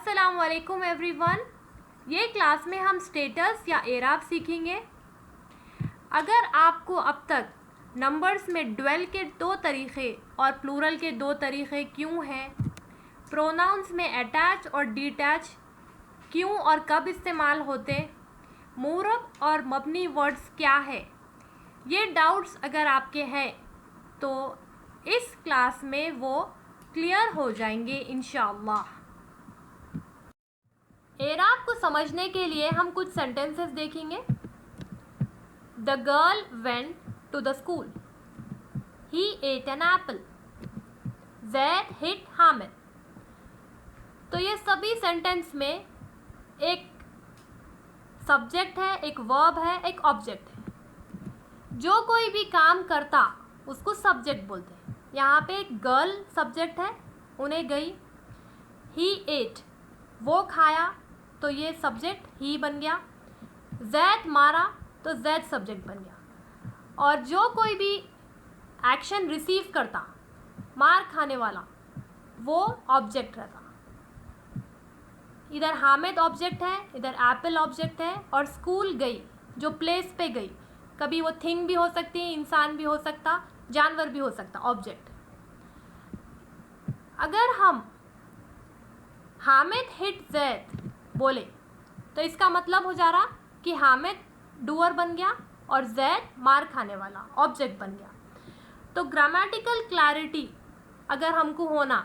अस्सलाम वालेकुम एवरीवन। ये क्लास में हम स्टेटस या एराब सीखेंगे। अगर आपको अब तक नंबर्स में ड्वेल के दो तरीक़े और प्लूरल के दो तरीक़े क्यों हैं, प्रोनाउंस में अटैच और डिटैच क्यों और कब इस्तेमाल होते, मूरब और मबनी वर्ड्स क्या है, ये डाउट्स अगर आपके हैं तो इस क्लास में वो क्लियर हो जाएंगे इंशाअल्लाह। एराब को समझने के लिए हम कुछ सेंटेंसेस देखेंगे। The girl went to the school, he ate an apple, Zaid hit Hamid. तो ये सभी सेंटेंस में एक सब्जेक्ट है, एक वर्ब है, एक ऑब्जेक्ट है। जो कोई भी काम करता उसको सब्जेक्ट बोलते हैं। यहाँ पे गर्ल सब्जेक्ट है, उन्हें गई। ही एट, वो खाया, तो ये सब्जेक्ट ही बन गया। ज़ैद मारा, तो ज़ैद सब्जेक्ट बन गया। और जो कोई भी एक्शन रिसीव करता, मार खाने वाला, वो ऑब्जेक्ट रहता। इधर हामिद ऑब्जेक्ट है, इधर एप्पल ऑब्जेक्ट है, और स्कूल गई, जो प्लेस पे गई, कभी वो थिंग भी हो सकती है, इंसान भी हो सकता, जानवर भी हो सकता, ऑब्जेक्ट। अगर हम हामिद हिट ज़ैद बोले तो इसका मतलब हो जा रहा कि हामिद डूअर बन गया और ज़ैद मार खाने वाला ऑब्जेक्ट बन गया। तो ग्रामेटिकल क्लैरिटी अगर हमको होना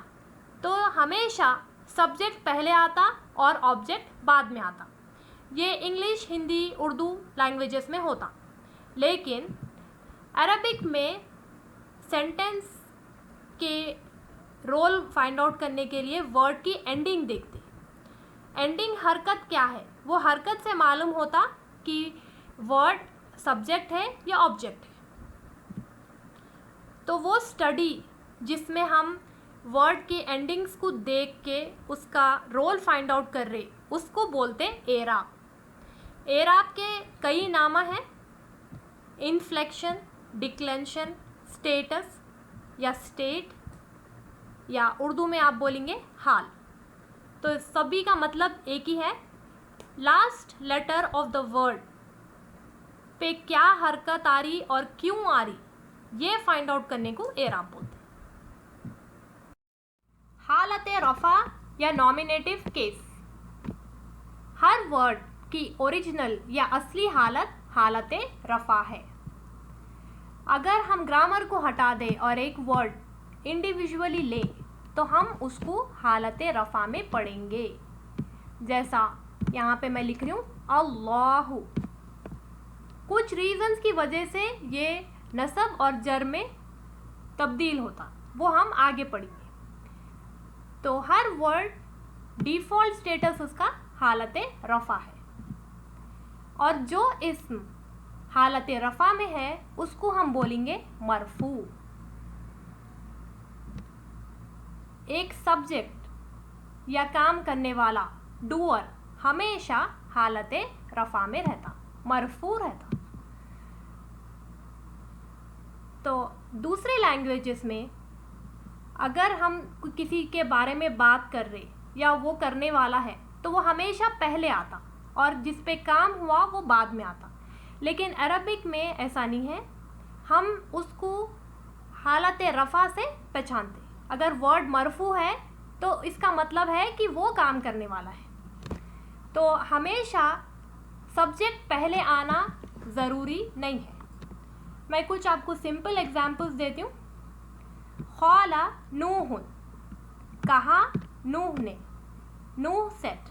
तो हमेशा सब्जेक्ट पहले आता और ऑब्जेक्ट बाद में आता। ये इंग्लिश, हिंदी, उर्दू लैंग्वेजेस में होता, लेकिन अरबिक में सेंटेंस के रोल फाइंड आउट करने के लिए वर्ड की एंडिंग देखते। एंडिंग हरकत क्या है, वो हरकत से मालूम होता कि वर्ड सब्जेक्ट है या ऑब्जेक्ट है। तो वो स्टडी जिसमें हम वर्ड की एंडिंग्स को देख के उसका रोल फाइंड आउट कर रहे, उसको बोलते एराब। एराब के कई नाम हैं, इन्फ्लेक्शन, डिक्लेंशन, स्टेटस या स्टेट, या उर्दू में आप बोलेंगे हाल। तो सभी का मतलब एक ही है, last letter of the word पे क्या हरकत आ रही और क्यों आ रही, ये फाइंड आउट करने को एराब बोलते हैं। हालत रफ़ा या नॉमिनेटिव केस। हर वर्ड की ओरिजिनल या असली हालत हालत रफ़ा है। अगर हम ग्रामर को हटा दें और एक वर्ड इंडिविजुअली ले तो हम उसको हालत रफ़ा में पढ़ेंगे। जैसा यहाँ पे मैं लिख रही हूँ अल्लाहु। कुछ रीजंस की वजह से ये नसब और जर में तब्दील होता, वो हम आगे पढ़ेंगे। तो हर वर्ड डिफ़ॉल्ट स्टेटस उसका हालत रफ़ा है, और जो इस्म हालत रफ़ा में है उसको हम बोलेंगे मरफू। एक सब्जेक्ट या काम करने वाला डूअर हमेशा हालत रफ़ा में रहता, मरफू रहता। तो दूसरे लैंग्वेजेस में अगर हम किसी के बारे में बात कर रहे या वो करने वाला है तो वो हमेशा पहले आता, और जिस पे काम हुआ वो बाद में आता। लेकिन अरबिक में ऐसा नहीं है, हम उसको हालत रफ़ा से पहचानते। अगर वर्ड मरफू है तो इसका मतलब है कि वो काम करने वाला है। तो हमेशा सब्जेक्ट पहले आना ज़रूरी नहीं है। मैं कुछ आपको सिंपल एग्जांपल्स देती हूँ। क़ाला नूहुन, कहा नूह ने, नूह सेट।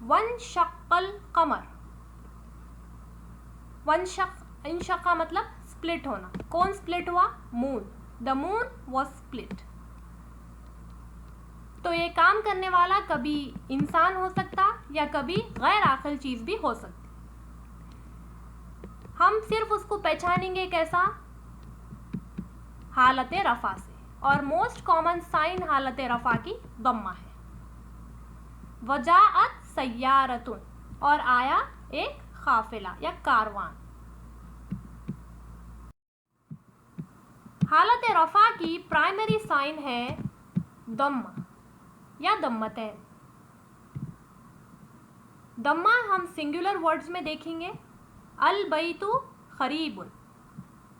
वनशक्कल कमर, इंशक्का मतलब स्प्लिट होना। कौन स्प्लिट हुआ? Moon. The moon was split. तो ये काम करने वाला कभी इंसान हो सकता या कभी गैर आक़िल चीज़ भी हो सकती। हम सिर्फ उसको पहचानेंगे कैसा? हालत रफ़ा से, और मोस्ट कॉमन साइन हालत रफ़ा की दम्मा है। वजाअत सय्यारतुन, और आया एक काफिला या कारवान। हालत रफ़ा की प्राइमरी साइन है दम्मा या दम्मतैन। दम्मा हम सिंगुलर वर्ड्स में देखेंगे। अल बैतु खरीबुन,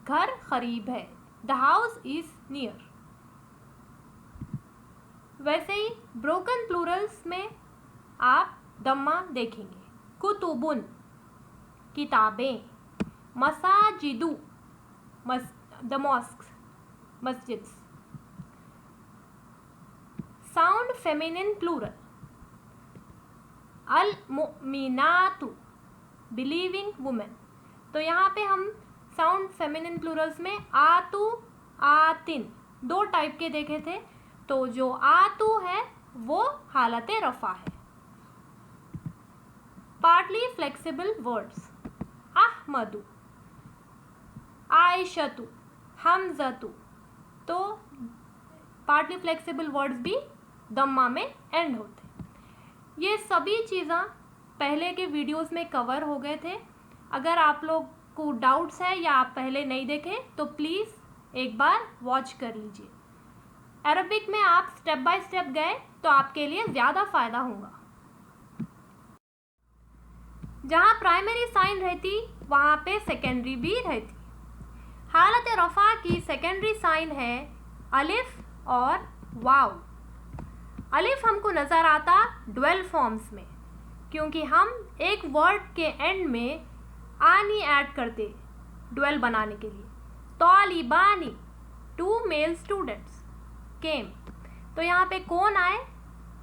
घर करीब है। The house is near. वैसे ही ब्रोकन प्लूरल्स में आप दम्मा देखेंगे। कुतुबुन, किताबें। मसाजिदु, द मॉस्क्स, मस्जिद्स। Sound feminine plural. अल मुमिनातु, बिलीविंग वुमेन। तो यहाँ पे हम साउंड फेमिनिन प्लूरल्स में आतु, आतिन दो टाइप के देखे थे। तो जो आतु है वो हालत रफ़ा है। Partly flexible words. अहमदु, आयशतु, हमजतु। तो पार्टली फ्लेक्सिबल वर्ड्स भी दम्मा में एंड होते। ये सभी चीज़ें पहले के वीडियोस में कवर हो गए थे। अगर आप लोग को डाउट्स है या आप पहले नहीं देखे तो प्लीज़ एक बार वॉच कर लीजिए। अरबिक में आप स्टेप बाय स्टेप गए तो आपके लिए ज़्यादा फ़ायदा होगा। जहाँ प्राइमरी साइन रहती वहाँ पे सेकेंडरी भी रहती। हालत रफ़ा की सेकेंडरी साइन है अलिफ और वाव। अलिफ हमको नज़र आता ड्वेल फॉर्म्स में, क्योंकि हम एक वर्ड के एंड में आनी ऐड करते ड्वेल बनाने के लिए। तालिबानी, 2 मेल स्टूडेंट्स केम। तो यहाँ पे कौन आए?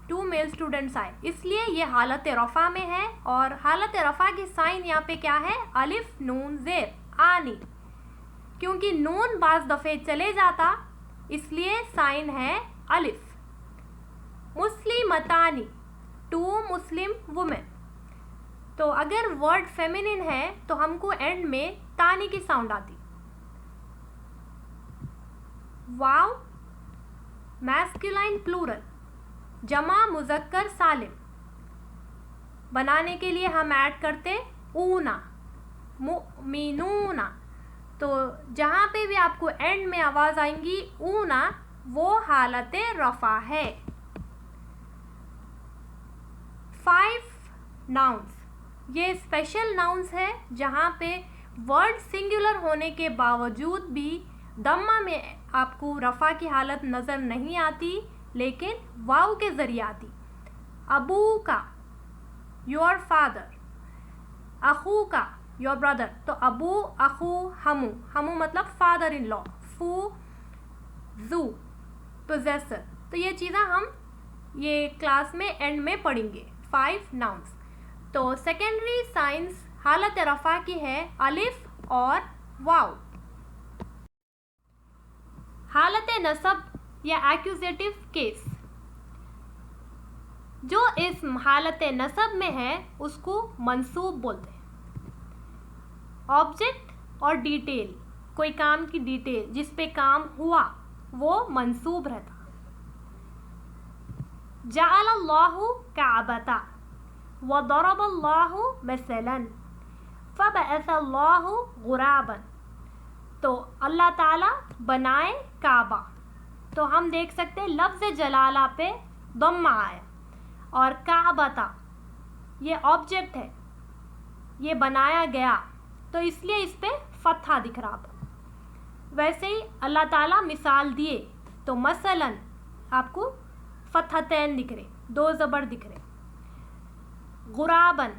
2 मेल स्टूडेंट्स आए, इसलिए ये हालत रफ़ा में है। और हालत रफ़ा की साइन यहाँ पे क्या है? अलिफ नून ज़ेर, आनी। क्योंकि नून बाज़ दफ़े चले जाता इसलिए साइन है अलिफ। मुस्लिमतानी, 2 मुस्लिम वुमेन। तो अगर वर्ड फेमिनिन है तो हमको एंड में तानी की साउंड आती। वाव मैस्कुलाइन प्लूरल, जमा मुज़क्कर सालिम बनाने के लिए हम ऐड करते ऊना, मुमिनूना। तो जहाँ पे भी आपको एंड में आवाज़ आएंगी ऊना, वो हालत रफ़ा है। 5 नाउन्स, ये स्पेशल नाउन्स है जहाँ पे वर्ड सिंगुलर होने के बावजूद भी दम्मा में आपको रफ़ा की हालत नज़र नहीं आती, लेकिन वाव के ज़रिए आती। अबू का, योर फादर। अखू का, योर ब्रदर। तो अबू, अखू, हमू। हमू मतलब फादर इन लॉ। फू, जू, पोजेसर। तो ये चीज़ें हम ये क्लास में एंड में पढ़ेंगे। 5 नाउन्स। तो सेकेंडरी साइंस हालत रफ़ा की है अलिफ और वाव। हालत नसब या एक्यूजेटिव केस, जो इस्म हालत नसब में है उसको मंसूब बोलते हैं। ऑब्जेक्ट और डिटेल, कोई काम की डिटेल जिस पे काम हुआ वो मंसूब रहता। जअलल्लाहु काबता व दरबल्लाहु मसलन फबअसल्लाहु गुराबन। तो अल्लाह ताला बनाए काबा। तो हम देख सकते हैं लफ्ज़ जलाला पे दम्मा आया। और काबता ये ऑब्जेक्ट है, ये बनाया गया, तो इसलिए इस पे फतहा दिख रहा था। वैसे ही अल्लाह ताला मिसाल दिए तो मसलन आपको फतहतैन दिख रहे, 2 ज़बर दिख रहे। गुराबन,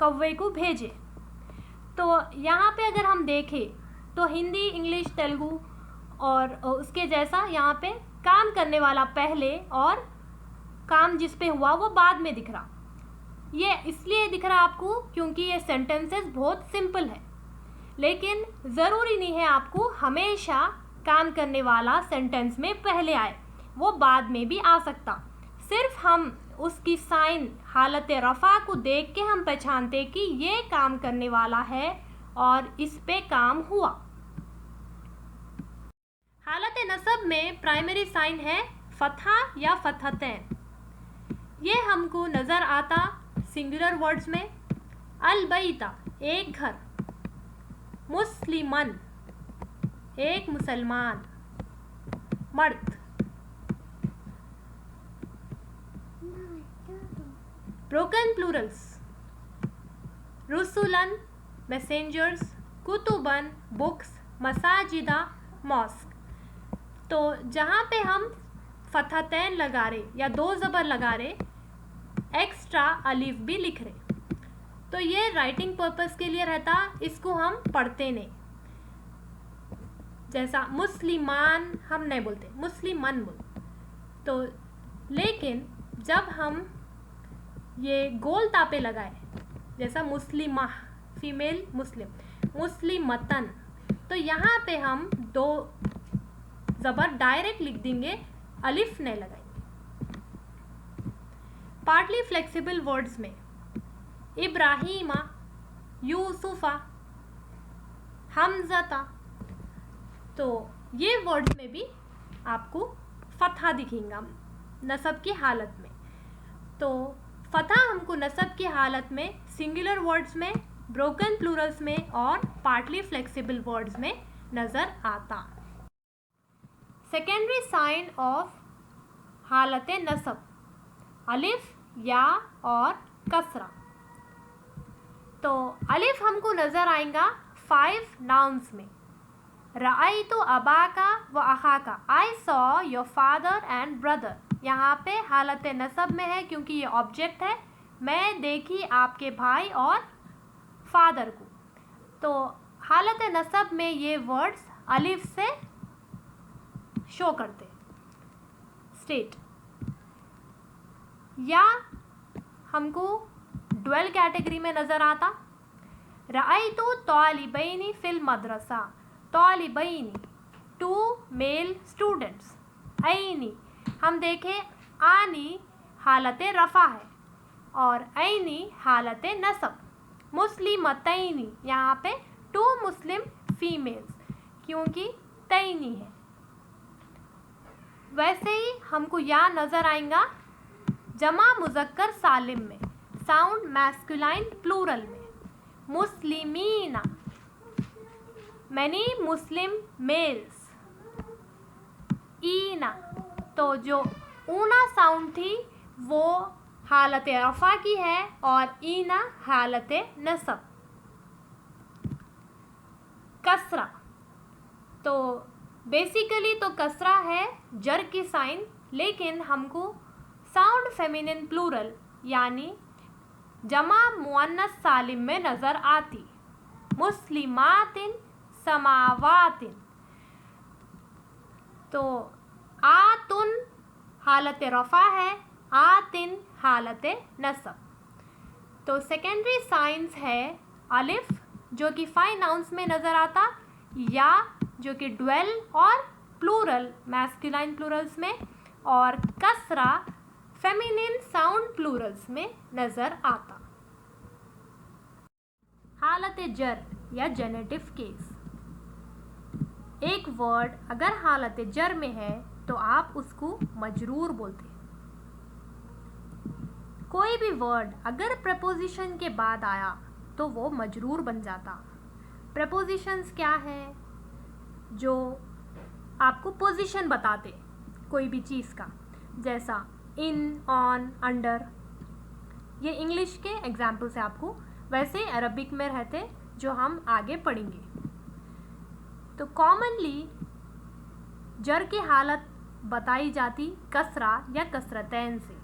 कौवे को भेजे। तो यहाँ पे अगर हम देखें तो हिंदी, इंग्लिश, तेलुगु और उसके जैसा यहाँ पे काम करने वाला पहले और काम जिस पे हुआ वो बाद में दिख रहा। ये इसलिए दिख रहा आपको क्योंकि ये सेंटेंसेस बहुत सिंपल है, लेकिन ज़रूरी नहीं है आपको हमेशा काम करने वाला सेंटेंस में पहले आए, वो बाद में भी आ सकता। सिर्फ हम उसकी साइन हालत रफ़ा को देख के हम पहचानते कि ये काम करने वाला है और इस पे काम हुआ। हालत नसब में प्राइमरी साइन है फतहा या फतहतैन। ये हमको नज़र आता सिंगुलर वर्ड्स में। अलबैता, एक घर। मुस्लिमन, एक मुसलमान, मर्द। Broken Plurals, रुसुलन messengers, Kutuban books, मसाजिदा mask. तो जहाँ पे हम फतहतैन लगा रहे या दो ज़बर लगा रहे, एक्स्ट्रा अलिफ भी लिख रहे, तो ये राइटिंग पर्पस के लिए रहता, इसको हम पढ़ते नहीं। जैसा मुस्लिमान हम नहीं बोलते, मुस्लिमन बोलते। तो लेकिन जब हम ये गोल तापे लगाए, जैसा मुस्लिमा फीमेल मुस्लिम, मुस्लिमतन, तो यहाँ पे हम दो ज़बर डायरेक्ट लिख देंगे, अलिफ नहीं लगाएंगे। पार्टली फ्लेक्सिबल वर्ड्स में इब्राहिमा, यूसुफा, हमज़ता, तो ये वर्ड्स में भी आपको फतहा दिखेगा नसब की हालत में। तो फतहा हमको नसब की हालत में सिंगुलर वर्ड्स में, ब्रोकन प्लूरल्स में और पार्टली फ्लेक्सिबल वर्ड्स में नज़र आता। सेकेंडरी साइन ऑफ हालत नसब, अलिफ, या और कसरा। तो अलिफ हमको नज़र आएगा 5 नाउन्स में। रअयतु अबाका व अखाका, I saw your father and brother. यहाँ पे हालत नसब में है क्योंकि ये ऑब्जेक्ट है। मैं देखी आपके भाई और फादर को। तो हालत नसब में ये वर्ड्स अलिफ से शो करते। स्टेट या हमको ड्वेल कैटेगरी में नज़र आता। रअयतु तालिबैनी फिल मदरसा, तालिबैनी 2 मेल स्टूडेंट्स। ऐनी हम देखें, आनी हालत रफ़ा है और ऐनी हालत नसब। मुस्लिमतैनी यहाँ पे 2 मुस्लिम फीमेल्स, क्योंकि तैनी है। वैसे ही हमको यहाँ नज़र आएगा जमा मुज़क्कर सालिम में, साउंड मैस्कुलाइन प्लूरल में, मुस्लिमीना, मैनी मुस्लिम मेल्स। ईना, तो जो ऊना साउंड थी वो हालत रफ़ा की है और ईना हालत नसब। कसरा, तो बेसिकली तो कसरा है जर की साइन, लेकिन हमको साउंड फेमिनिन प्लूरल यानी जमा मुअन्नस सालिम में नज़र आती। मुस्लिमातिन, समावातिन। तो आतुन हालत रफ़ा है, आतिन हालत नसब। तो सेकेंडरी साइंस है अलिफ जो कि 5 नाउन्स में नज़र आता, या जो कि ड्वेल और प्लूरल मैस्कुलाइन प्लूरल्स में, और कसरा फेमिनिन साउंड प्लूरल्स में नज़र आता। हालत जर या जेनेटिव केस, एक वर्ड अगर हालत जर में है तो आप उसको मजरूर बोलते हैं। कोई भी वर्ड अगर प्रपोजिशन के बाद आया तो वो मजरूर बन जाता। प्रपोजिशंस क्या है? जो आपको पोजीशन बताते कोई भी चीज़ का, जैसा इन, ऑन, अंडर। ये इंग्लिश के एग्जाम्पल से आपको वैसे अरबिक में रहते जो हम आगे पढ़ेंगे। तो कॉमनली जर की हालत बताई जाती कसरा या कसरतैन से।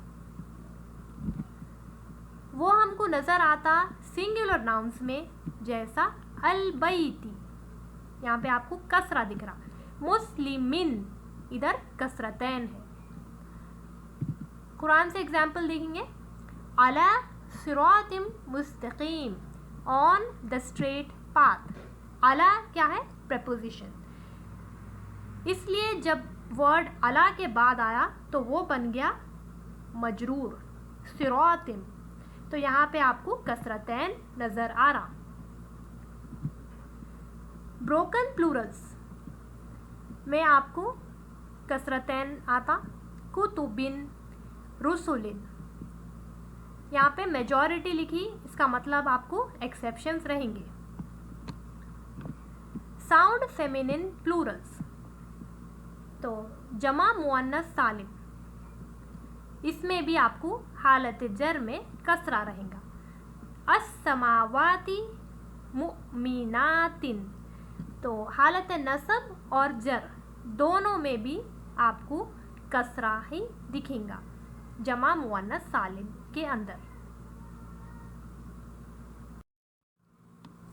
वो हमको नज़र आता सिंगुलर नाउन्स में, जैसा अलबैती, यहाँ पे आपको कसरा दिख रहा। मुस्लिमिन इधर कसरतैन है। कुरान से एग्जाम्पल देखेंगे, अला सिरातिम मुस्तकीम, ऑन द स्ट्रेट पाथ। अला क्या है? प्रपोजिशन। इसलिए जब वर्ड अला के बाद आया तो वो बन गया मजरूर, सिरातिम। तो यहाँ पे आपको कसरतैन नज़र आ रहा। ब्रोकन प्लूरल्स में आपको कसरतैन आता, कुतुबिन, रुसुलिन। यहाँ पे मेजॉरिटी लिखी, इसका मतलब आपको एक्सेप्शंस रहेंगे। साउंड फेमिनिन प्लूरल्स, तो जमा मुअन्नस सालिम, इसमें भी आपको हालत जर में कसरा रहेगा। अस्समावाती मुमिनातिन, तो हालत नसब और जर दोनों में भी आपको कसरा ही दिखेगा जमा मुअन्नस सालिम के अंदर।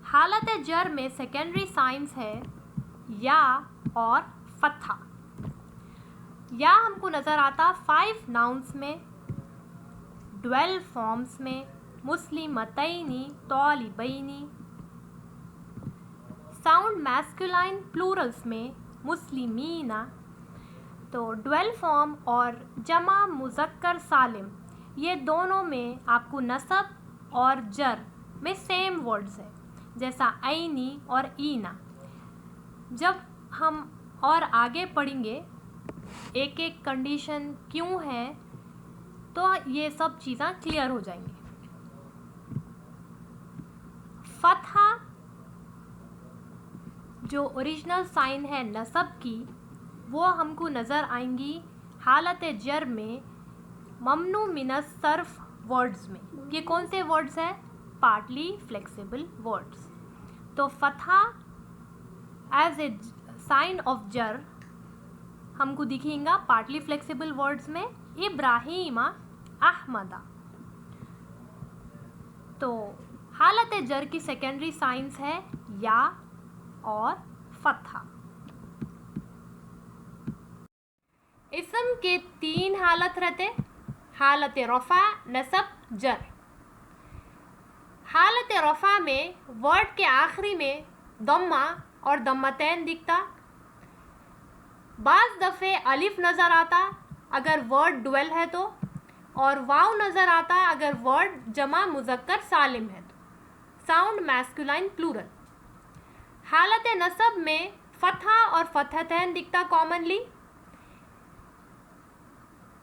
हालत जर में सेकेंडरी साइंस है या और फत्हा। या हमको नज़र आता 5 नाउन्स में, 12 फॉर्म्स में, मुस्लिमतैनी, तौलिबैनी, साउंड मैस्कुलाइन प्लूरल्स में मुस्लिमीना। तो 12 फॉर्म और जमा मुज़क्कर सालिम ये दोनों में आपको नसब और जर में सेम वर्ड्स है, जैसा ऐनी और ईना। जब हम और आगे पढ़ेंगे एक एक कंडीशन क्यों है, तो ये सब चीज़ें क्लियर हो जाएंगी। फतहा जो ओरिजिनल साइन है नसब की, वो हमको नज़र आएंगी हालत जर में ममनू मिनस सर्फ वर्ड्स में। ये कौन से वर्ड्स हैं? Partly flexible words. तो फतहा एज ए साइन ऑफ जर हमको दिखेगा पार्टली फ्लेक्सिबल वर्ड्स में इब्राहिमा अहमदा। तो हालत जर की सेकेंडरी साइंस है या और फतहा। इसम के 3 हालत रहते, हालत रफ़ा, नसब, जर। हालत रफ़ा में वर्ड के आखिरी में दम्मा और दम्मतैन दिखता, बाज़ दफ़े अलिफ नज़र आता अगर वर्ड डुअल है तो, और वाव नज़र आता अगर वर्ड जमा मुज़क्कर सालिम है तो, साउंड मैस्कुलाइन प्लूरल। हालत नसब में फतहा और फतहतैन दिखता कॉमनली।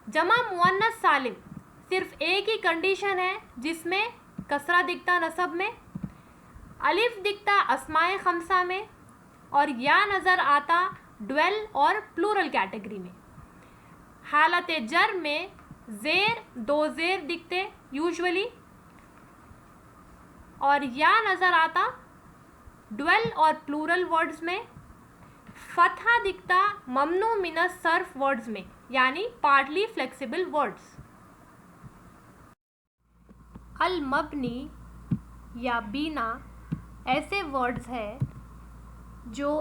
जमा मुअन्नस सालिम सिर्फ एक ही कंडीशन है जिसमें कसरा दिखता नसब में, अलिफ दिखता अस्माए खमसा में, और या नज़र आता ड्वेल और प्लूरल कैटेगरी में। हालत जर में ज़ेर 2 ज़ेर दिखते यूजुअली, और या नज़र आता ड्वेल और प्लूरल वर्ड्स में। फतहा दिखता ममनू मिनस सर्फ वर्ड्स में, यानी पार्टली फ्लेक्सिबल वर्ड्स। अल मबनी या बीना ऐसे वर्ड्स है जो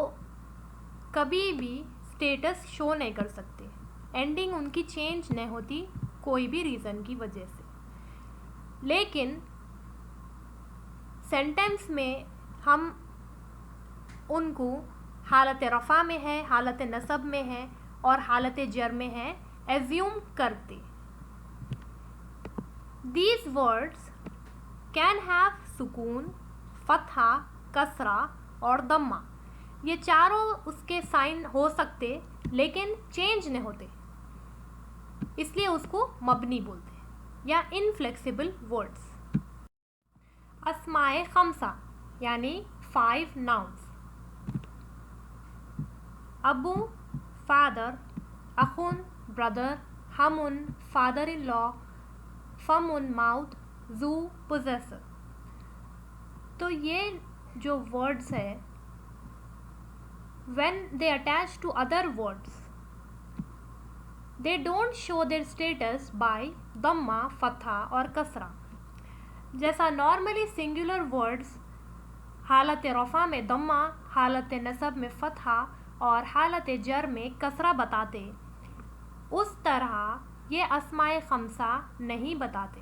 कभी भी स्टेटस शो नहीं कर सकते, एंडिंग उनकी चेंज नहीं होती कोई भी रीज़न की वजह से, लेकिन सेंटेंस में हम उनको हालत रफ़ा में है, हालत नसब में है और हालत जर में है एज्यूम करते। These words can have सुकून, फतहा, कसरा और दम्मा। ये चारों उसके साइन हो सकते लेकिन चेंज नहीं होते, इसलिए उसको मबनी बोलते हैं या इनफ्लेक्सिबल वर्ड्स। अस्माए खमसा यानी 5 नाउन्स, अबू फादर, अखुन ब्रदर, हमुन फादर इन लॉ, फमुन माउथ, जू पोजेसर। तो ये जो वर्ड्स है when they attach to other words they don't show their status by dhamma, fatha और कसरा। जैसा नॉर्मली सिंगुलर वर्ड्स हालत रफ़ा में दम्मा, हालत नसब में फतहा और हालत जर में कसरा बताते, उस तरह ये अस्माए खमसा नहीं बताते।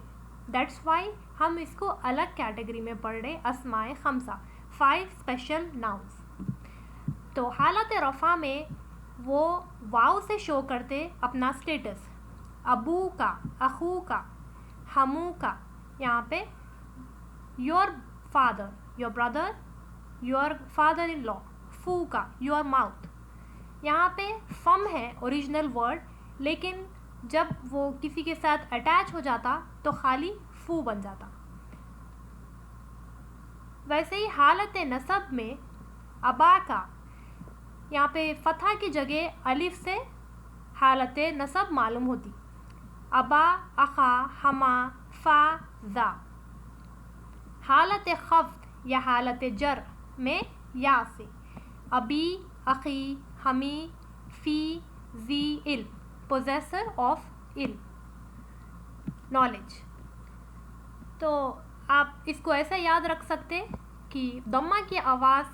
दैट्स वाई हम इसको अलग कैटेगरी में पढ़ रहे, अस्माए खमसा 5 स्पेशल नाउन्स। तो हालत रफ़ा में वो वाव से शो करते अपना स्टेटस, अबू का, अखू का, हमू का, यहाँ पे your father, your brother, your father in law, फू का, योर माउथ। यहाँ पे फम है ओरिजिनल वर्ड, लेकिन जब वो किसी के साथ अटैच हो जाता तो खाली फू बन जाता। वैसे ही हालत नसब में अबा का, यहाँ पे फतहा की जगह अलिफ से हालत नसब मालूम होती, अबा, अखा, हमा, फा, जा। हालत खफ्द या हालत जर में या से अबी, अखी, हमी, फ़ी, जी, इल, पोजेसर ऑफ इल, नॉलेज। तो आप इसको ऐसे याद रख सकते कि दम्मा की आवाज़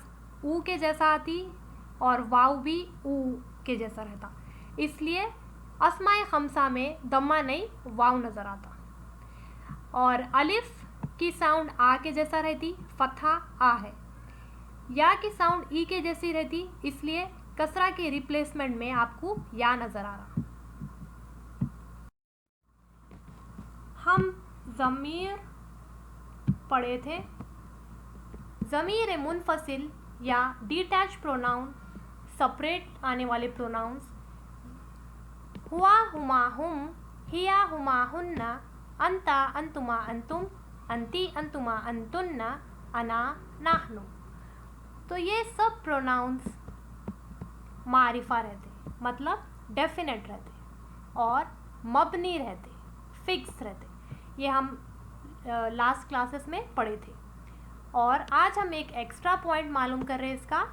ऊ के जैसा आती और वाव भी ऊ के जैसा रहता, इसलिए अस्माए खमसा में दम्मा नहीं वाव नज़र आता। और अलिफ की साउंड आ के जैसा रहती, फतहा आ है। या की साउंड ई के जैसी रहती, इसलिए कसरा के रिप्लेसमेंट में आपको या नज़र आ रहा। हम ज़मीर पढ़े थे। ज़मीर मुनफसिल या डिटैच प्रोनाउन, सेपरेट आने वाले प्रोनाउंस हुआ, हुमा, हुम, हिया, हुमा, हुन्ना, अंता, अंतुमा, अंतुम, अंती, अंतुमा, अंतुन्ना, अना, नाहनु। तो ये सब प्रोनाउंस मारिफा रहते, मतलब डेफिनेट रहते और मबनी रहते, फिक्स रहते। ये हम लास्ट क्लासेस में पढ़े थे। और आज हम एक एक्स्ट्रा पॉइंट मालूम कर रहे हैं इसका,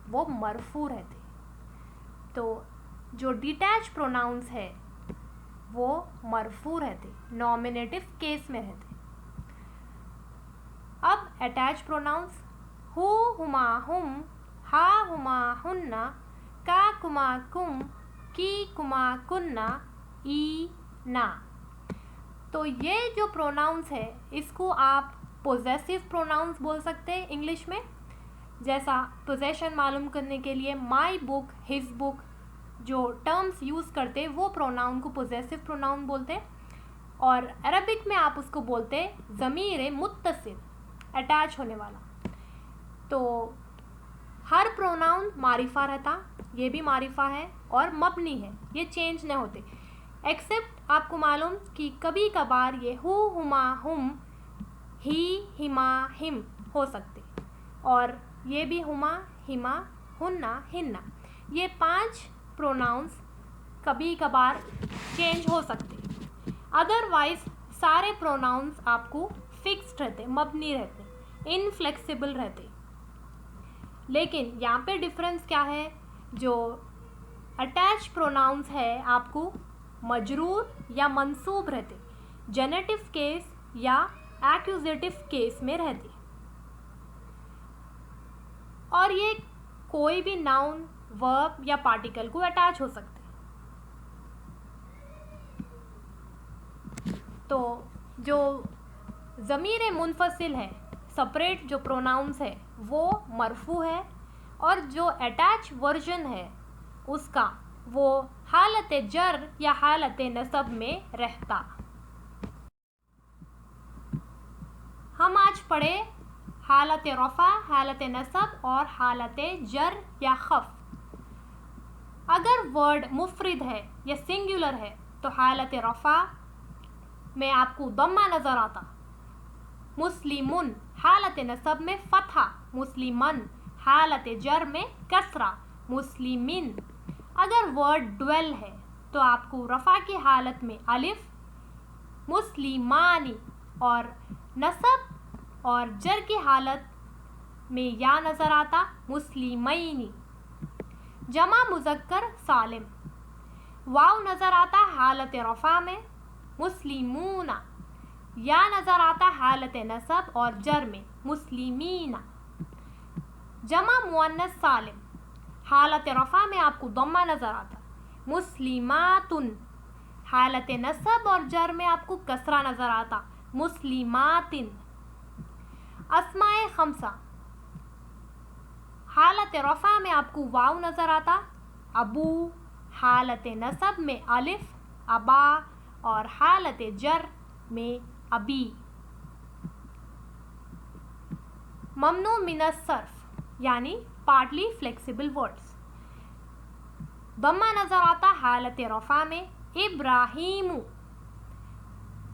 वो मरफू रहते। तो जो डिटैच प्रोनाउंस है वो मरफू रहते, नॉमिनेटिव केस में रहते। अब अटैच प्रोनाउंस हु, हुमा, हुम, हा, हुमा, हुन्ना, का, कुमा, कुम, की, कुमा, कुन्ना, ई, ना। तो ये जो प्रोनाउंस है इसको आप पोजेसिव प्रोनाउंस बोल सकते हैं इंग्लिश में। जैसा पोजेशन मालूम करने के लिए माई बुक, हिज बुक, जो टर्म्स यूज़ करते वो प्रोनाउन को पोजेसिव प्रोनाउन बोलते। और अरबिक में आप उसको बोलते ज़मीर मुत्तसिल, अटैच होने वाला। तो हर प्रोनाउन मारिफा रहता, ये भी मारिफा है और मबनी है, ये चेंज नहीं होते। एक्सेप्ट आपको मालूम कि कभी कभार ये हु, हुमा, हुम, ही, हिमा, हिम हो सकते, और ये भी हुमा, हिमा, हुन्ना, हिन्ना। ये 5 प्रोनाउंस कभी कभार चेंज हो सकते। अदरवाइज सारे प्रोनाउंस आपको फिक्स्ड रहते, मबनी रहते, इनफ्लेक्सिबल रहते। लेकिन यहाँ पे डिफरेंस क्या है, जो अटैच प्रोनाउंस है आपको मजरूर या मंसूब रहते, जेनेटिव केस या एक्यूजेटिव केस में रहते। और ये कोई भी नाउन, वर्ब या पार्टिकल को अटैच हो सकते। तो जो ज़मीर मुनफसिल है, सेपरेट जो प्रोनाउंस है वो मरफू है, और जो अटैच वर्जन है उसका वो हालत जर या हालत नसब में रहता। हम आज पढ़े हालत रफ़ा, हालत नसब और हालत जर या खफ। अगर वर्ड मुफरिद है या सिंगुलर है तो हालत रफ़ा में आपको दम्मा नज़र आता, मुस्लिमुन। हालत नसब में फतहा, मुस्लिमन। हालत जर में कसरा, मुस्लिमिन। अगर वर्ड ड्वेल है तो आपको रफ़ा की हालत में अलिफ, मुस्लिमानी, और नसब और जर की हालत में या नज़र आता, मुस्लिमैनी। जमा मुज़क्कर सालिम, वाव नज़र आता हालत रफ़ा में, मुस्लिमूना। या नज़र आता हालत नसब और जर में, मुस्लिमीना। जमा मुअन्नस सालिम, हालत रफ़ा में आपको दम्मा नज़र आता, मुस्लिमातुन। हालत नसब और जर में आपको कसरा नज़र आता, मुस्लिमातिन। अस्माए खमसा, हालत रफ़ा में आपको वाव नज़र आता, अबू। हालत नसब में अलिफ, अबा, और हालत जर में अबी। ममनू मिनस सर्फ यानी पार्टली फ्लेक्सिबल वर्ड्स, दम्मा नज़र आता हालत रफ़ा में, इब्राहीमू।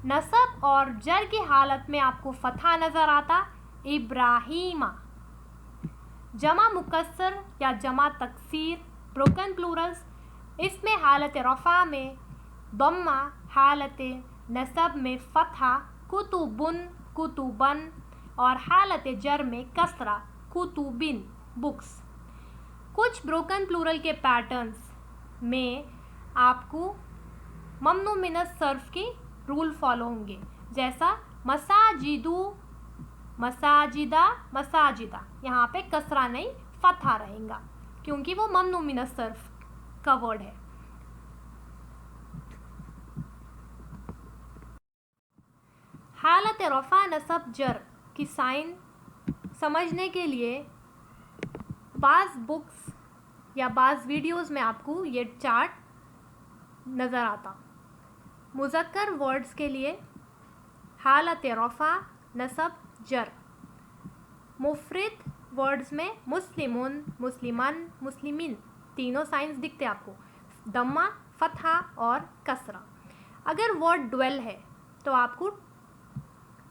नसब और जर की हालत में आपको फतहा नज़र आता, इब्राहीमा। जमा मुकस्सर या जमा तकसीर, ब्रोकन प्लूरल्स, इसमें हालत रफ़ा में दम्मा हालत नसब में फ़तहा कुतुबुन कुतुबन और हालत जर में कसरा कुतुबिन बुक्स। कुछ ब्रोकन प्लूरल के पैटर्न्स में आपको ममनू मिनस सर्फ के रूल फॉलो होंगे, जैसा मसाजिदू मसाजिदा मसाजिदा, यहाँ पे कसरा नहीं फतहा रहेगा क्योंकि वो ममनू मिनस सर्फ का वर्ड है। हालत रफ़ा नसब जर की साइन समझने के लिए बाज़ बुक्स या बाज़ वीडियोस में आपको ये चार्ट नज़र आता। मुज़क्कर वर्ड्स के लिए हालत रफ़ा नसब जर, मुफ़रद वर्ड्स में मुस्लिमुन मुस्लिमन मुस्लिमिन तीनों साइंस दिखते आपको, दम्मा फतहा और कसरा। अगर वर्ड ड्वेल है तो आपको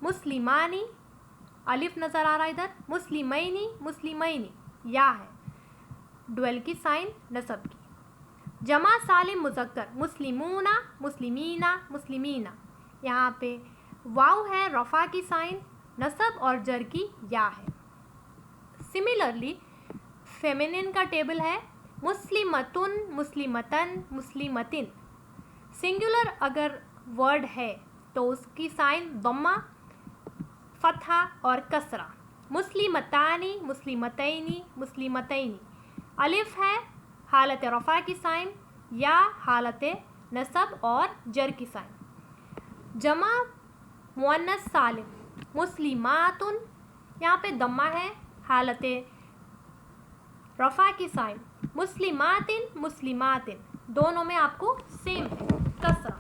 मुस्लिमानी अलिफ नज़र आ रहा है इधर, मुस्लिमैनी मुस्लिमैनी या है ड्वेल की साइन नसब की। जमा सालिम मुज़क्कर मुस्लिमूना मुस्लिमीना मुस्लिमीना, यहाँ पे वाव है रफ़ा की साइन, नसब और जर की या है। सिमिलरली फेमिनिन का टेबल है मुस्लिमतुन मुस्लिमतन मुस्लिमतिन। सिंगुलर अगर वर्ड है तो उसकी साइन दम्मा फतहा और कसरा, मुस्लिमतानी मुस्लिमतैनी मुस्लिमतैनी। अलिफ है हालत रफ़ा की साइन या हालत नसब और जर की साइन। जमा मुअन्नस सालिम मुस्लिमातुन, यहाँ पे दम्मा है हालत रफ़ा की साइन, मुस्लिमातिन मुस्लिमातिन, दोनों में आपको सेम है कसरा।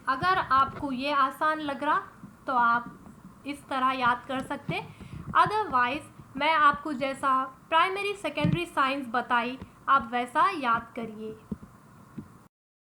अगर आपको ये आसान लग रहा तो आप इस तरह याद कर सकते, अदरवाइज़ मैं आपको जैसा प्राइमरी सेकेंडरी साइंस बताई आप वैसा याद करिए।